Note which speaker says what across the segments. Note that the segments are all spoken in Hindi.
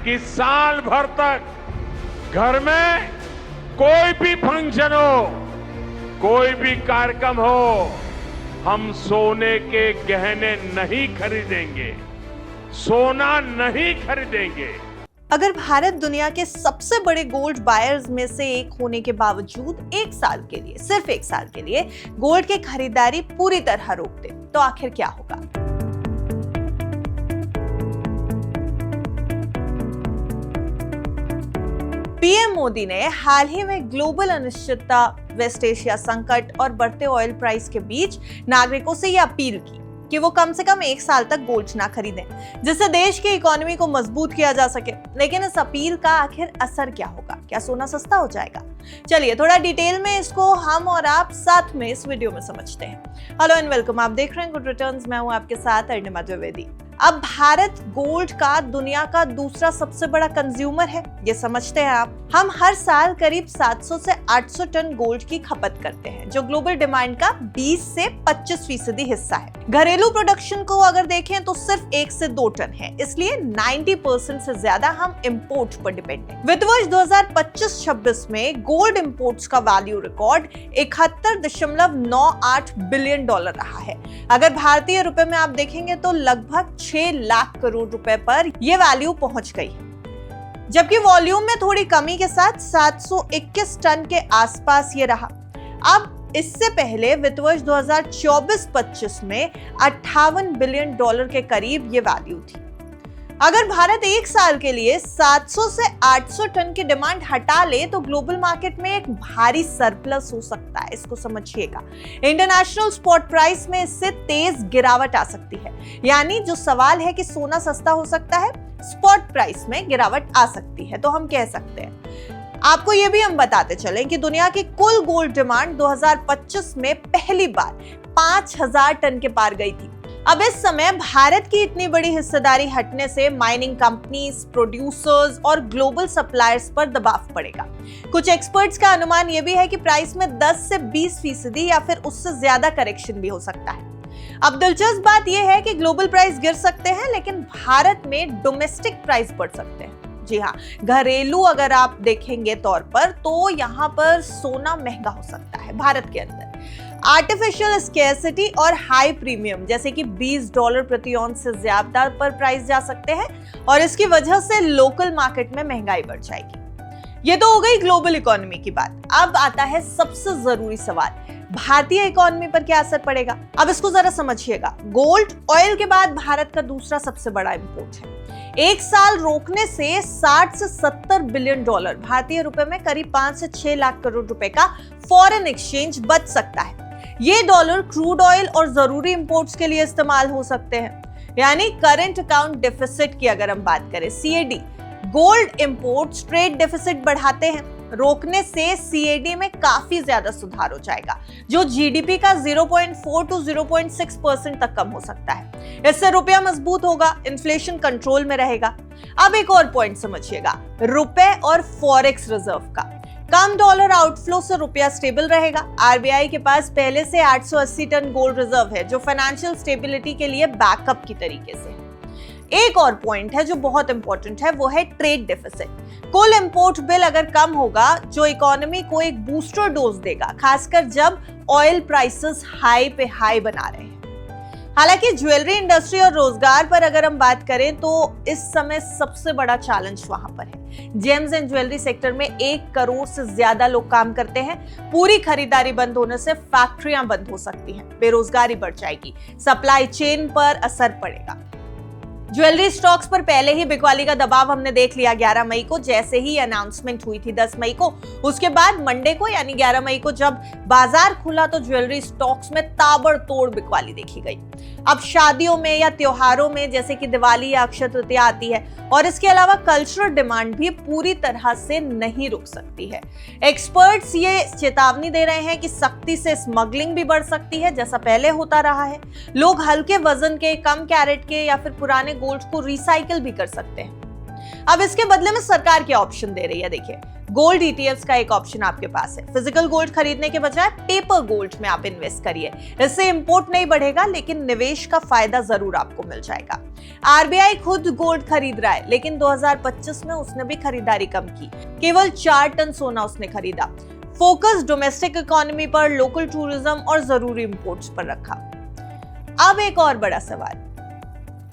Speaker 1: कि साल भर तक घर में कोई भी फंक्शन हो, कोई भी कार्यक्रम हो, हम सोने के गहने नहीं खरीदेंगे, सोना नहीं खरीदेंगे।
Speaker 2: अगर भारत दुनिया के सबसे बड़े गोल्ड बायर्स में से एक होने के बावजूद एक साल के लिए, सिर्फ एक साल के लिए गोल्ड की खरीदारी पूरी तरह रोक दे, तो आखिर क्या होगा? पीएम मोदी ने हाल ही में ग्लोबल अनिश्चितता, वेस्ट एशिया संकट और बढ़ते ऑयल प्राइस के बीच नागरिकों से यह अपील की कि वो कम से कम एक साल तक गोल्ड ना खरीदें, जिससे देश की इकोनॉमी को मजबूत किया जा सके। लेकिन इस अपील का आखिर असर क्या होगा? क्या सोना सस्ता हो जाएगा? चलिए थोड़ा डिटेल में इसको हम और आप साथ में इस वीडियो में समझते हैं। हेलो एंड वेलकम, आप देख रहे हैं गुड रिटर्न्स। मैं हूं आपके साथ अर्णिमा द्विवेदी। अब भारत गोल्ड का दुनिया का दूसरा सबसे बड़ा कंज्यूमर है, ये समझते हैं आप। हम हर साल करीब 700 से 800 टन गोल्ड की खपत करते हैं, जो ग्लोबल डिमांड का 20 से 25% हिस्सा है। घरेलू प्रोडक्शन को अगर देखें तो सिर्फ 1 से 2 टन है, इसलिए 90% से ज्यादा हम इंपोर्ट पर डिपेंड हैं। वित्त वर्ष 2025-26 में गोल्ड इंपोर्ट्स का वैल्यू रिकॉर्ड 71.98 बिलियन डॉलर रहा है। अगर भारतीय रुपए में आप देखेंगे तो लगभग 6 लाख करोड़ रुपए पर यह वैल्यू पहुंच गई है, जबकि वॉल्यूम में थोड़ी कमी के साथ 721 टन के आसपास ये रहा। अब इससे पहले वित्त वर्ष 2024-25 में 58 बिलियन डॉलर के करीब ये वैल्यू थी। अगर भारत एक साल के लिए 700 से 800 टन की डिमांड हटा ले तो ग्लोबल मार्केट में एक भारी सरप्लस हो सकता है, इसको समझिएगा। इंटरनेशनल स्पॉट प्राइस में इससे तेज गिरावट आ सकती है। यानी जो सवाल है कि सोना सस्ता हो सकता है, स्पॉट प्राइस में गिरावट आ सकती है, तो हम कह सकते हैं। आपको ये भी हम बताते चलें कि दुनिया की कुल गोल्ड डिमांड 2025 में पहली बार 5000 टन के पार गई थी। अब इस समय भारत की इतनी बड़ी हिस्सेदारी हटने से माइनिंग कंपनीज, प्रोड्यूसर्स और ग्लोबल सप्लायर्स पर दबाव पड़ेगा। कुछ एक्सपर्ट्स का अनुमान यह भी है कि प्राइस में 10 से 20% या फिर उससे ज्यादा करेक्शन भी हो सकता है। अब दिलचस्प बात यह है कि ग्लोबल प्राइस गिर सकते हैं, लेकिन भारत में डोमेस्टिक प्राइस बढ़ सकते हैं। जी हाँ, घरेलू अगर आप देखेंगे तौर पर तो यहाँ पर सोना महंगा हो सकता है भारत के अंदर। आर्टिफिशियल स्कैरसिटी और हाई प्रीमियम जैसे कि $20 प्रति औंस से ज्यादा पर प्राइस जा सकते हैं, और इसकी वजह से लोकल मार्केट में महंगाई बढ़ जाएगी। ये तो हो गई ग्लोबल इकोनॉमी की बात। अब आता है सबसे जरूरी सवाल, भारतीय इकोनॉमी पर क्या असर पड़ेगा? अब इसको जरा समझिएगा। गोल्ड ऑयल के बाद भारत का दूसरा सबसे बड़ा इंपोर्ट है। एक साल रोकने से 60 से 70 बिलियन डॉलर, भारतीय रुपए में करीब 5 से 6 लाख करोड़ रुपए का फॉरेन एक्सचेंज बच सकता है। ये डॉलर क्रूड ऑयल और जरूरी इंपोर्ट्स के लिए इस्तेमाल हो सकते हैं। यानी करंट अकाउंट डेफिसिट की अगर हम बात करें, CAD, gold imports trade deficit बढ़ाते हैं। रोकने से CAD में काफी ज्यादा सुधार हो जाएगा, जो GDP का 0.4 to 0.6% तक कम हो सकता है। इससे रुपया मजबूत होगा, इन्फ्लेशन कंट्रोल में रहेगा। अब एक और पॉइंट समझिएगा, रुपए और फॉरेक्स रिजर्व का। कम डॉलर आउटफ्लो से रुपया स्टेबल रहेगा। RBI के पास पहले से 880 टन गोल्ड रिजर्व है, जो फाइनेंशियल स्टेबिलिटी के लिए बैकअप की तरीके से है। एक और पॉइंट है जो बहुत इंपॉर्टेंट है, वो है ट्रेड डेफिसिट। कुल इंपोर्ट बिल अगर कम होगा, जो इकोनॉमी को एक बूस्टर डोज देगा, खासकर जब ऑयल प्राइसेस हाई पे हाई बना रहे हैं। हालांकि ज्वेलरी इंडस्ट्री और रोजगार पर अगर हम बात करें तो इस समय सबसे बड़ा चैलेंज वहां पर है। जेम्स एंड ज्वेलरी सेक्टर में 1 करोड़ से ज्यादा लोग काम करते हैं। पूरी खरीदारी बंद होने से फैक्ट्रियां बंद हो सकती हैं, बेरोजगारी बढ़ जाएगी, सप्लाई चेन पर असर पड़ेगा। ज्वेलरी स्टॉक्स पर पहले ही बिकवाली का दबाव हमने देख लिया 11 मई को, जैसे ही अनाउंसमेंट हुई थी 10 मई को। उसके बाद मंडे को यानी 11 मई को जब बाजार खुला तो ज्वेलरी स्टॉक्स में ताबड़तोड़ बिकवाली देखी गई। अब शादियों में या त्योहारों में जैसे कि दिवाली या अक्षय तृतीया आती है, और इसके अलावा कल्चरल डिमांड भी पूरी तरह से नहीं रुक सकती है। एक्सपर्ट्स ये चेतावनी दे रहे हैं कि सख्ती से स्मगलिंग भी बढ़ सकती है, जैसा पहले होता रहा है। लोग हल्के वजन के, कम कैरेट के या फिर पुराने गोल्ड को रिसाइकिल भी कर सकते हैं। अब इसके बदले में सरकार क्या ऑप्शन दे रही है, देखिए गोल्ड ETFs का एक ऑप्शन आपके पास है। फिजिकल गोल्ड खरीदने के बजाय पेपर गोल्ड में आप इन्वेस्ट करिए। इससे इंपोर्ट नहीं बढ़ेगा, लेकिन निवेश का फायदा जरूर आपको मिल जाएगा। RBI खुद गोल्ड खरीद रहा है, लेकिन 2025 में उसने भी खरीदारी कम की, केवल 4 टन सोना उसने खरीदा। फोकस डोमेस्टिक इकोनॉमी पर, लोकल टूरिज्म और जरूरी इंपोर्ट्स पर रखा। अब एक और बड़ा सवाल,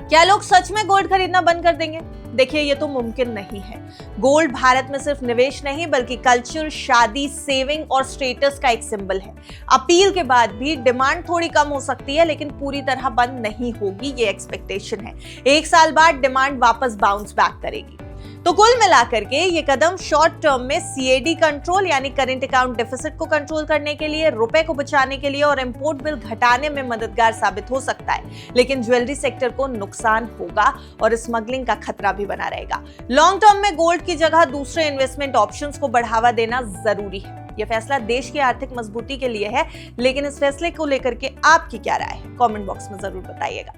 Speaker 2: क्या लोग सच में गोल्ड खरीदना बंद कर देंगे? देखिए ये तो मुमकिन नहीं है। गोल्ड भारत में सिर्फ निवेश नहीं बल्कि कल्चर, शादी, सेविंग और स्टेटस का एक सिंबल है। अपील के बाद भी डिमांड थोड़ी कम हो सकती है, लेकिन पूरी तरह बंद नहीं होगी, ये एक्सपेक्टेशन है। 1 साल बाद डिमांड वापस बाउंस बैक करेगी। तो कुल मिलाकर के ये कदम शॉर्ट टर्म में CAD कंट्रोल यानी करंट अकाउंट डेफिसिट को कंट्रोल करने के लिए, रुपए को बचाने के लिए और इंपोर्ट बिल घटाने में मददगार साबित हो सकता है, लेकिन ज्वेलरी सेक्टर को नुकसान होगा और स्मगलिंग का खतरा भी बना रहेगा। लॉन्ग टर्म में गोल्ड की जगह दूसरे इन्वेस्टमेंट ऑप्शंस को बढ़ावा देना जरूरी है। यह फैसला देश की आर्थिक मजबूती के लिए है, लेकिन इस फैसले को लेकर के आपकी क्या राय है, कमेंट बॉक्स में जरूर बताइएगा।